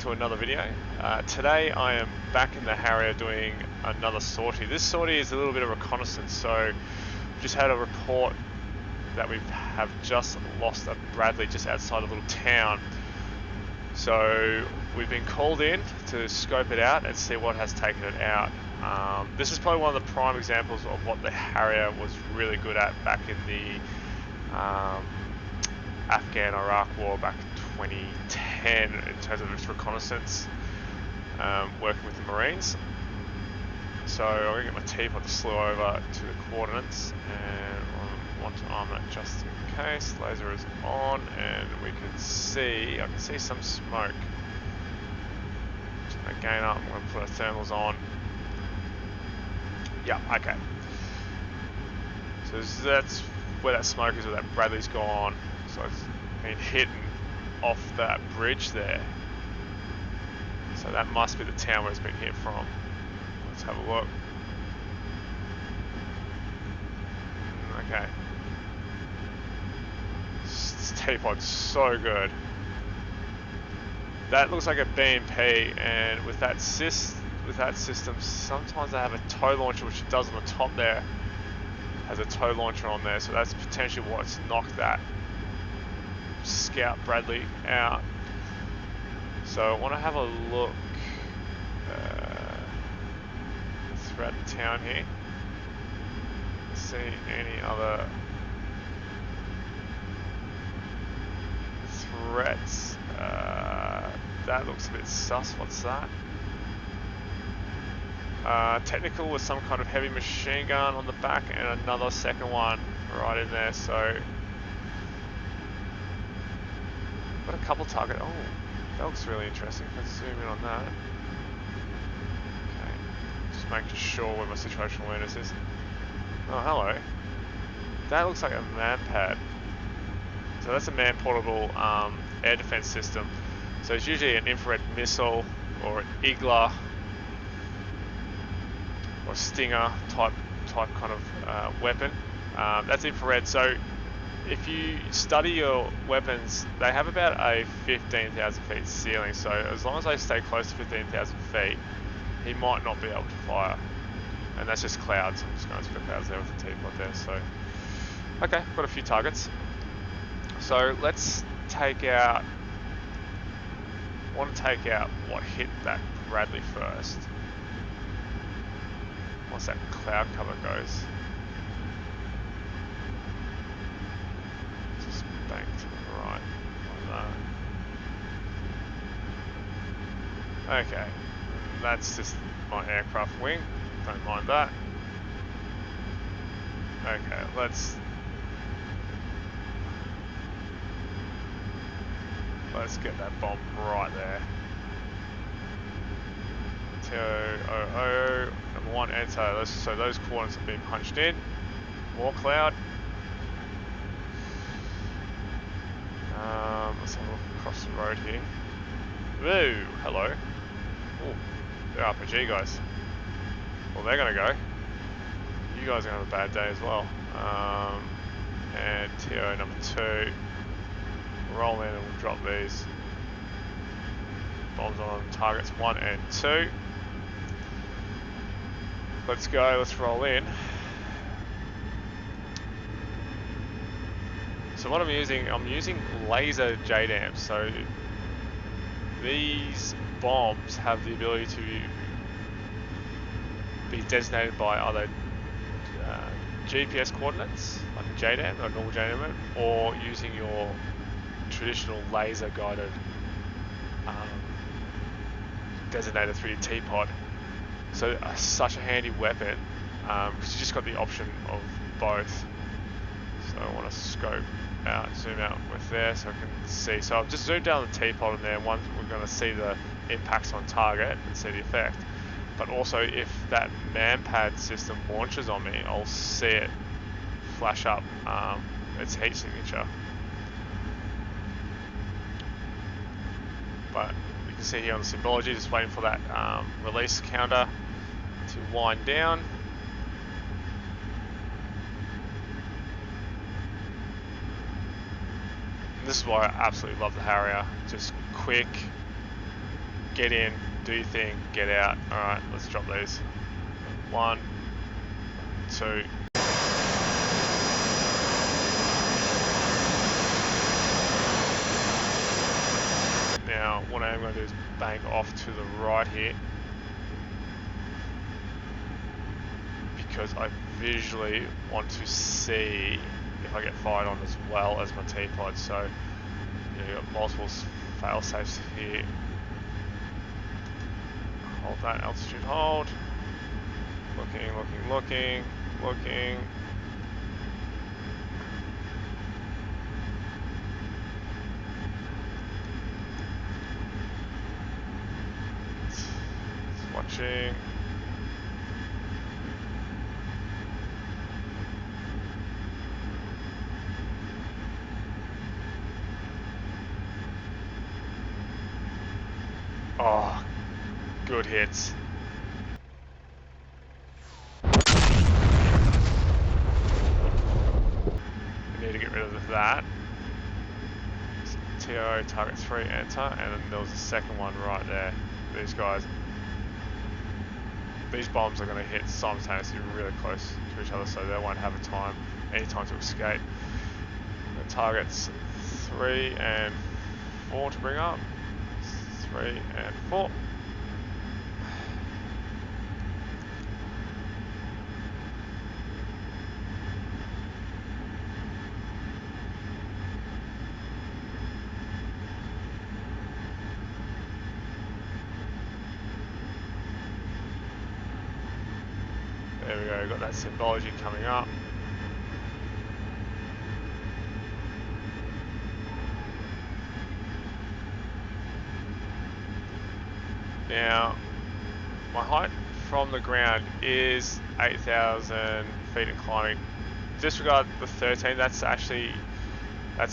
to another video. Today I am back in the Harrier doing another sortie. This sortie is a little bit of reconnaissance, so we've just had a report that we have just lost a Bradley just outside a little town. So we've been called in to scope it out and see what has taken it out. This is probably one of the prime examples of what the Harrier was really good at back in the Afghan-Iraq war back in 2010 in terms of its reconnaissance, working with the Marines. So I'm going to get my teapot to slew over to the coordinates, and I want to arm that just in case. Laser is on, and I can see some smoke. Just going to gain up, I'm going to put our thermals on. Yeah, okay. So that's where that smoke is, where that Bradley's gone. So it's been hitting off that bridge there. So that must be the town where it's been hit from. Let's have a look. Okay. This teapot's so good. That looks like a BMP, and with that system, sometimes they have a tow launcher, which it does on the top there. Has a tow launcher on there, so that's potentially what's knocked that Scout Bradley out. So I want to have a look throughout the town here, see any other threats. That looks a bit sus. What's that? Technical with some kind of heavy machine gun on the back, and another second one right in there. So got a couple target. Oh, that looks really interesting. Let's zoom in on that. Okay, just making sure where my situational awareness is. Oh, hello. That looks like a man pad. So that's a man-portable air defense system. So it's usually an infrared missile or an Igla or Stinger type kind of weapon. That's infrared. So if you study your weapons, they have about a 15,000 feet ceiling. So as long as they stay close to 15,000 feet, he might not be able to fire. And that's just clouds. I'm just going to put clouds there with the teapot there. So okay, got a few targets. So let's take out. I want to take out what hit that Bradley first. Once that cloud cover goes. Just bank to the right like that. Okay, that's just my aircraft wing. Don't mind that. Okay, let's get that bomb right there. TO00, number 1, enter. So those coordinates have been punched in. More cloud. Let's have a look across the road here. Woo, hello. Ooh, they're RPG guys. Well, they're gonna go. You guys are gonna have a bad day as well. And TO number 2. Roll in and we'll drop these bombs on targets 1 and 2. Let's go, let's roll in. So what I'm using laser JDAMs. So these bombs have the ability to be designated by either GPS coordinates, like a JDAM, a normal JDAM, or using your traditional laser guided designator through your teapot. So such a handy weapon, because you just got the option of both. So I want to scope out, zoom out with there so I can see. So I've just zoomed down the teapot in there, and we're going to see the impacts on target and see the effect. But also if that man-pad system launches on me, I'll see it flash up its heat signature. But you can see here on the symbology, just waiting for that release counter to wind down. And this is why I absolutely love the Harrier. Just quick, get in, do your thing, get out. Alright, let's drop these. 1, 2. Now, what I am going to do is bank off to the right here, because I visually want to see if I get fired on as well as my T-pod. So, you've got multiple fail safes here. Hold that altitude hold. Looking. Watching. Oh, good hits. We need to get rid of that. TO target 3 enter, and then there was a second one right there. These guys. These bombs are going to hit simultaneously really close to each other, so they won't have any time to escape. The targets 3 and 4 to bring up. 3 and 4. There we go, got that symbology coming up. Now, my height from the ground is 8,000 feet and climbing. Disregard the 13, that's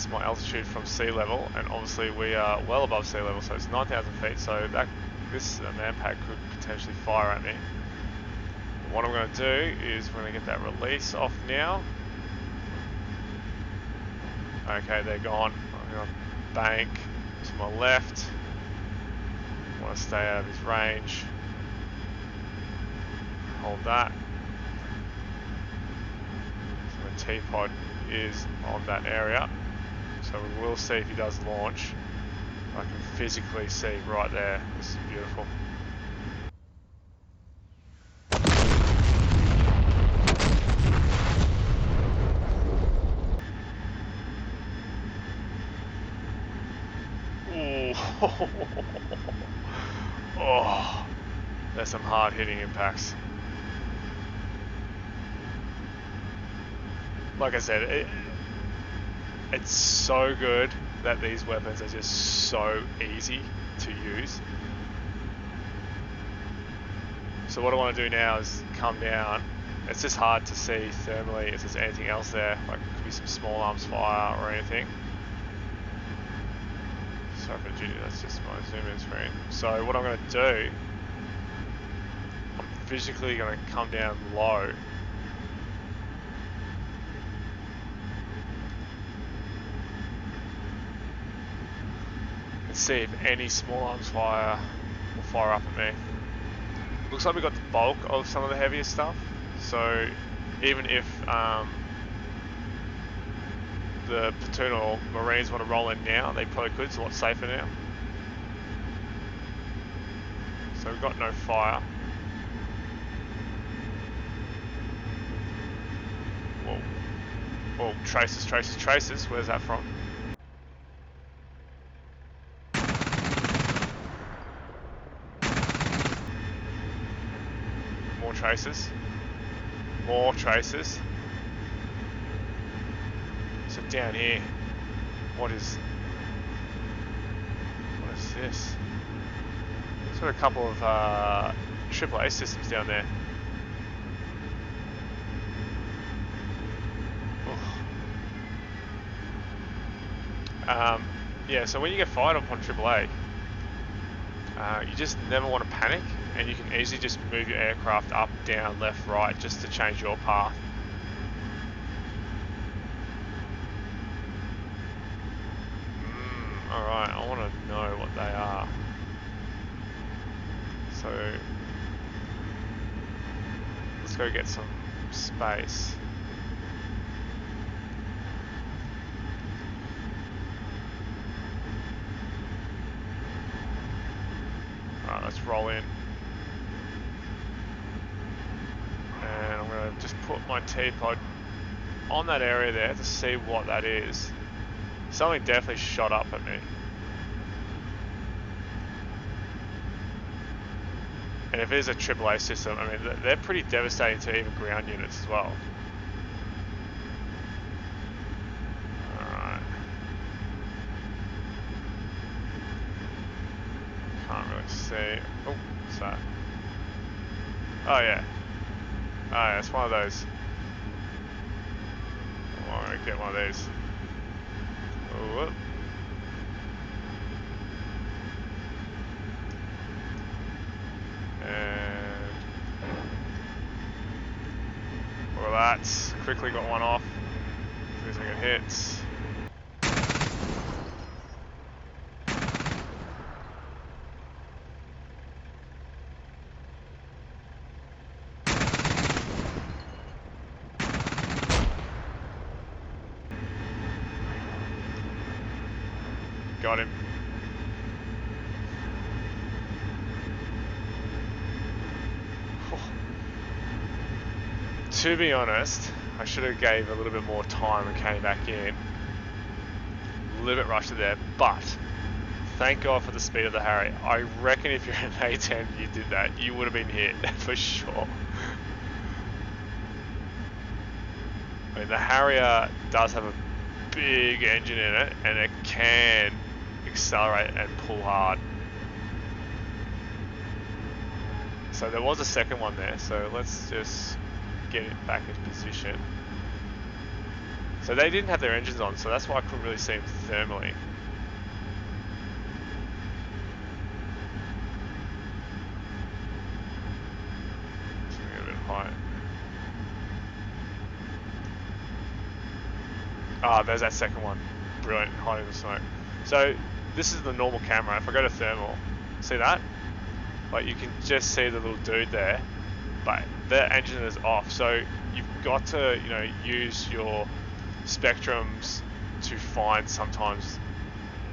my altitude from sea level, and obviously we are well above sea level, so it's 9,000 feet, so this manpack could potentially fire at me. What I'm going to do is we're going to get that release off now. Okay, they're gone. I'm going to bank to my left. I want to stay out of his range. Hold that. So the T-pod is on that area. So we will see if he does launch. I can physically see right there. This is beautiful. Oh, there's some hard hitting impacts. Like I said, it's so good that these weapons are just so easy to use. So what I want to do now is come down. It's just hard to see thermally if there's anything else there, like it could be some small arms fire or anything. Sorry for Judy, that's just my zoom in screen. So what I'm going to do, I'm physically going to come down low. And see if any small arms fire will fire up at me. Looks like we got the bulk of some of the heavier stuff. So even if the platoon or Marines want to roll in now, they probably could. It's a lot safer now. So we've got no fire. Whoa, traces. Where's that from? More traces. So down here, what is this? It's got a couple of AAA systems down there. Yeah, so when you get fired upon AAA, you just never want to panic, and you can easily just move your aircraft up, down, left, right, just to change your path. Alright, I want to know what they are. So let's go get some space. Alright, let's roll in. And I'm going to just put my T-pod on that area there to see what that is. Something definitely shot up at me. And if it is a AAA system, I mean, they're pretty devastating to even ground units as well. Alright. Can't really see. Oh, what's that? Oh yeah. Oh yeah, it's one of those. Oh, I'm gonna get one of these. Oh, whoop. And well, that's quickly got one off. 2-second hits. Got him. To be honest, I should have gave a little bit more time and came back in. A little bit rushed there, but thank God for the speed of the Harrier. I reckon if you're an A10 you did that, you would have been hit for sure. I mean, the Harrier does have a big engine in it, and it can accelerate and pull hard. So there was a second one there, so let's just get it back into position. So they didn't have their engines on, so that's why I couldn't really see them thermally. Just gonna get a bit high. Ah, there's that second one. Brilliant, hiding the smoke. So this is the normal camera. If I go to thermal, see that? Like, you can just see the little dude there, but the engine is off. So you've got to, you know, use your spectrums to find sometimes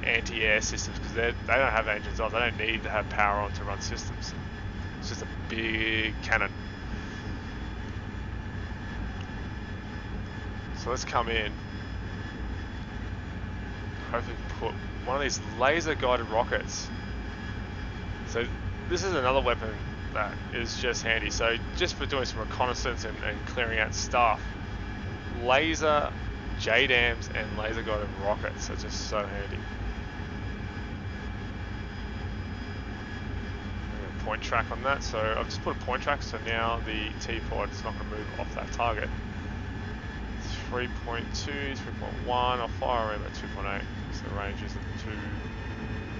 anti-air systems, because they don't have engines on. They don't need to have power on to run systems. It's just a big cannon. So let's come in. Hopefully put one of these laser guided rockets. So this is another weapon that is just handy. So just for doing some reconnaissance and clearing out stuff, laser JDAMs and laser guided rockets are just so handy. Point track on that, so I've just put a point track, so now the T-pod is not going to move off that target. 3.2, 3.1, I'll fire around at 2.8, so the range isn't too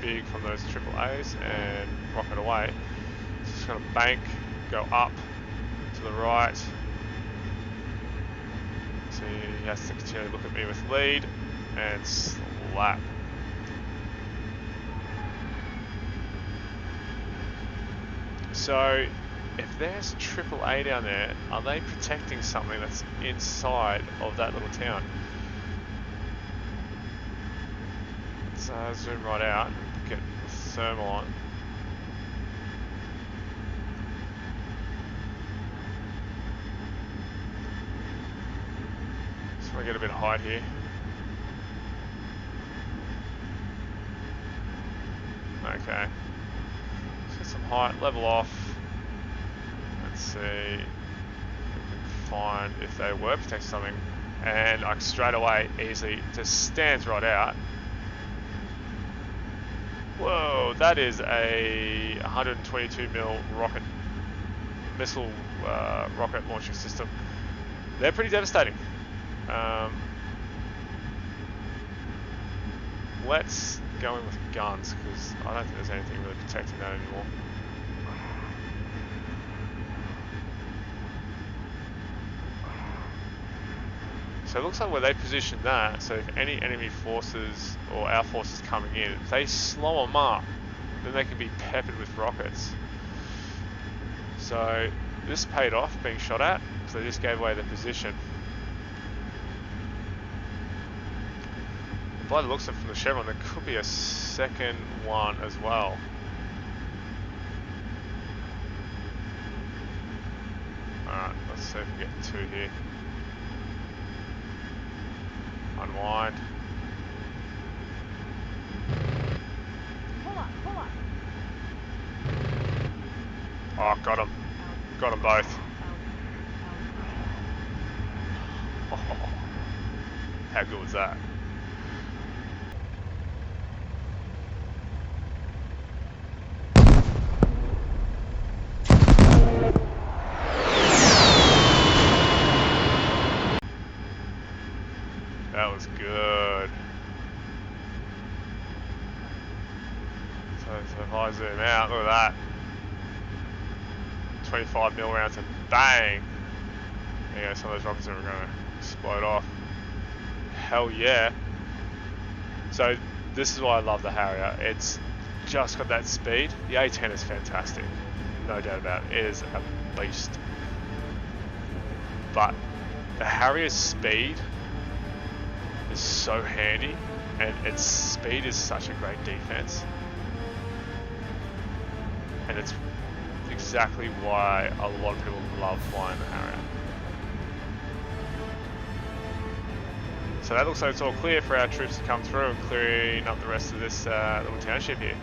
big from those AAAs, and rocket away. So just going to bank, go up to the right. So he has to continue to look at me with lead, and slap. So if there's AAA down there, are they protecting something that's inside of that little town? So zoom right out and get the thermal on. Just want to get a bit of height here. Okay. Let's get some height, level off. Let's see if we can find if they were protecting something. And like straight away, easily, just stands right out. Whoa, that is a 122mm rocket missile rocket launching system. They're pretty devastating. Let's go in with guns, because I don't think there's anything really protecting that anymore. So it looks like where they positioned that, so if any enemy forces or our forces coming in, if they slow them up, then they can be peppered with rockets. So this paid off being shot at, so they just gave away the position. By the looks of it from the Chevron, there could be a second one as well. Alright, let's see if we get two here. Unwind. Oh, got him. Got them both. Oh, how good was that? That was good. So if I zoom out, look at that. 25mm rounds and bang! There you go, some of those rockets are going to explode off. Hell yeah. So this is why I love the Harrier. It's just got that speed. The A10 is fantastic, no doubt about it. It is a beast. But the Harrier's speed is so handy, and its speed is such a great defense. And it's exactly why a lot of people love flying the Harrier. So that looks like it's all clear for our troops to come through and clearing up the rest of this little township here.